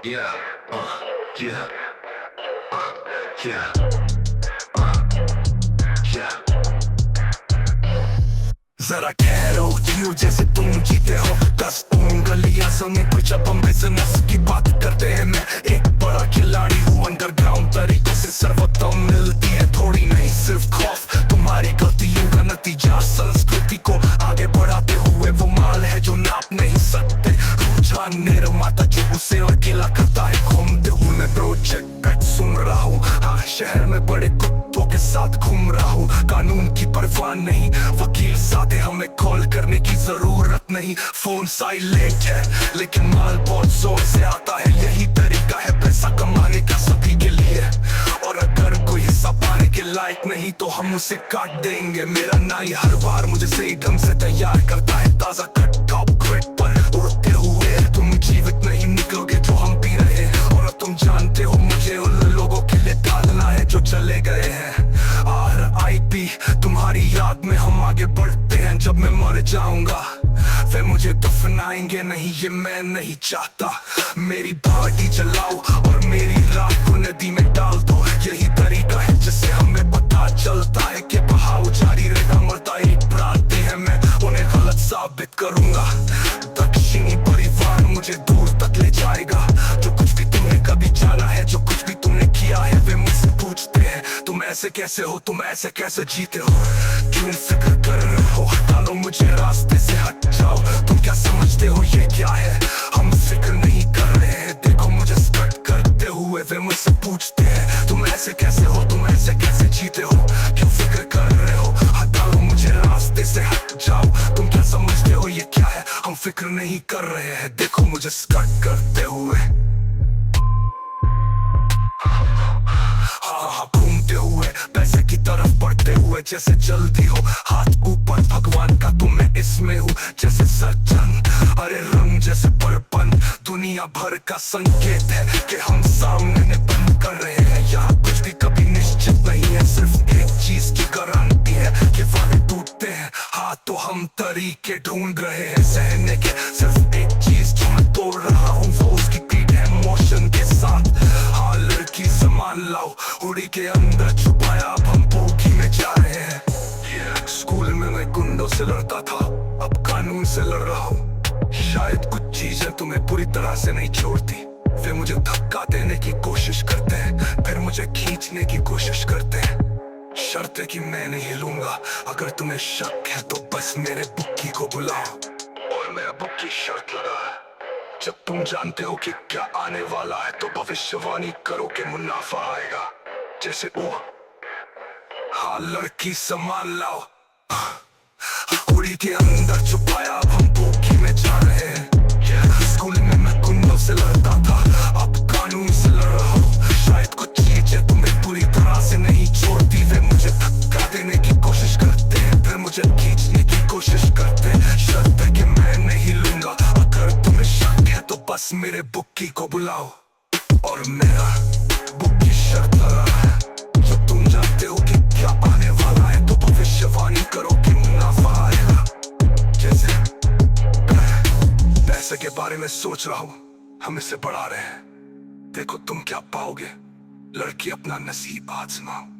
Yeah, yeah, yeah, yeah. जरा ठहरो जियो जैसे तुम जीते हो। 10 तुम गलियां संगे कुछ अब हम बिजनेस की बात करते हैं। मैं एक बड़ा खिलाड़ी हूँ, अंडरग्राउंड तरीकों से सर्वोत्तम मिलती है थोड़ी नहीं सिर्फ खौफ। तुम्हारी गलतियों का नतीजा संस्कृति को आगे बढ़ाते हुए वो माल है जो नाप नहीं सकते। रुझान निर्माता जो उसे और गिला करता है। घूमते हुए मैं प्रोजेक्ट सुन रहा हूँ। हाँ, शहर में बड़े कुत्तों के साथ घूम रहा हूँ। कानून की परवाह नहीं, वकील साथ है, हमें कॉल करने की जरूरत नहीं। फोन साइलेंट है लेकिन माल बहुत जोर से आता है। यही तरीका है पैसा कमाने का सभी के लिए। और अगर कोई हिस्सा पाने के लायक नहीं तो हम उसे काट देंगे। मेरा नाई हर बार मुझे सही ढंग से तैयार करता है। ताजा कट टॉप ग्रेड पर उड़ते हुए तुम जीवित नहीं निकलोगे जो हम पी रहे हैं। और तुम जानते हो मुझे उन लोगों के लिए डालना है जो चले गए हैं। RIP तुम्हारी याद में हम आगे बढ़ते हैं। जब मैं मर जाऊंगा वे मुझे दफनाएंगे नहीं, ये मैं नहीं चाहता। मेरी बॉडी जलाओ और मेरी राख को नदी में डाल दो। यही तरीका है जिससे हमें पता चलता है कि बहाव जारी रहेगा। मरता एक प्रांत है, मैं उन्हें गलत साबित करूंगा। दक्षिणी परिवार मुझे दूर तक ले जाएगा। जो कुछ भी तुमने कभी जाना है, जो कुछ भी तुमने किया है, वे मुझसे पूछते हैं तुम ऐसे कैसे हो, तुम ऐसे कैसे जीते हो, क्यों फिक्र कर रहे हो। हटा लो मुझे रास्ते से, हट जाओ। तुम क्या समझते हो ये क्या है, हम फिक्र नहीं कर रहे हैं। देखो मुझे स्कट करते हुए वे मुझसे पूछते हैं तुम ऐसे कैसे हो, तुम ऐसे कैसे जीते हो, क्यों फिक्र कर रहे हो। हटा लो मुझे रास्ते से, हट जाओ। तुम क्या समझते हो ये क्या है, हम फिक्र नहीं कर रहे हैं। देखो मुझे स्कट करते हुए, घूमते हुए पैसे की तरफ बढ़ते हुए। जैसे जल्दी हो हाथ ऊपर, भगवान का तुम मैं इसमें हूँ जैसे सज्जन। अरे रंग जैसे बड़पन दुनिया भर का संकेत है कि हम सामने बंद कर रहे हैं। यहाँ कुछ भी कभी निश्चित नहीं है, सिर्फ एक चीज की गारंटी है कि वादे टूटते हैं। हाँ तो हम तरीके ढूंढ रहे हैं सहने के। सिर्फ एक चीज जो मैं तोड़ रहा हूँ वो उसकी पीठ है मोशन के साथ। हाँ लड़की सामान लाओ, उड़ी के अंदर छुपाया, अब हम पोखी में जा रहे हैं। स्कूल में मैं गुंडों से लड़ता था, अब कानून से लड़ रहा हूँ। शायद कुछ चीजें तुम्हें पूरी तरह से नहीं छोड़ती। वे मुझे धक्का देने की कोशिश करते हैं, फिर मुझे खींचने की कोशिश करते हैं। शर्त है कि मैं नहीं हिलूंगा। अगर तुम्हें शक है तो बस मेरे बुक्की को बुलाओ। और मेरा बुक्की शर्त लगा है, जब तुम जानते हो कि क्या आने वाला है तो भविष्यवाणी करो कि मुनाफा आएगा। जैसे वो हाँ लड़की सामान लाओ, कुड़ी के अंदर छुपाया, अब हम पोखी में जा रहे हैं। स्कूल में मैं गुंडों से लड़ता था, अब कानून से लड़ रहा हूँ। शायद कुछ चीजें तुम्हें पूरी तरह से नहीं छोड़ती। वे मुझे धक्का देने की कोशिश करते हैं, फिर मुझे खींचने की कोशिश करते हैं। शर्त है कि मैं नहीं लूंगा। अगर तुम्हें शक है तो बस मेरे बुक्की को बुलाओ। और मेरा बुक्की शर्त लगा है, जब तुम जानते हो कि क्या आने वाला है तो भविष्यवाणी करो कि मुनाफा आएगा। जैसे पैसे के बारे में सोच रहा हूँ, हम इसे बढ़ा रहे हैं। देखो तुम क्या पाओगे। लड़की अपना नसीब आजमाओ।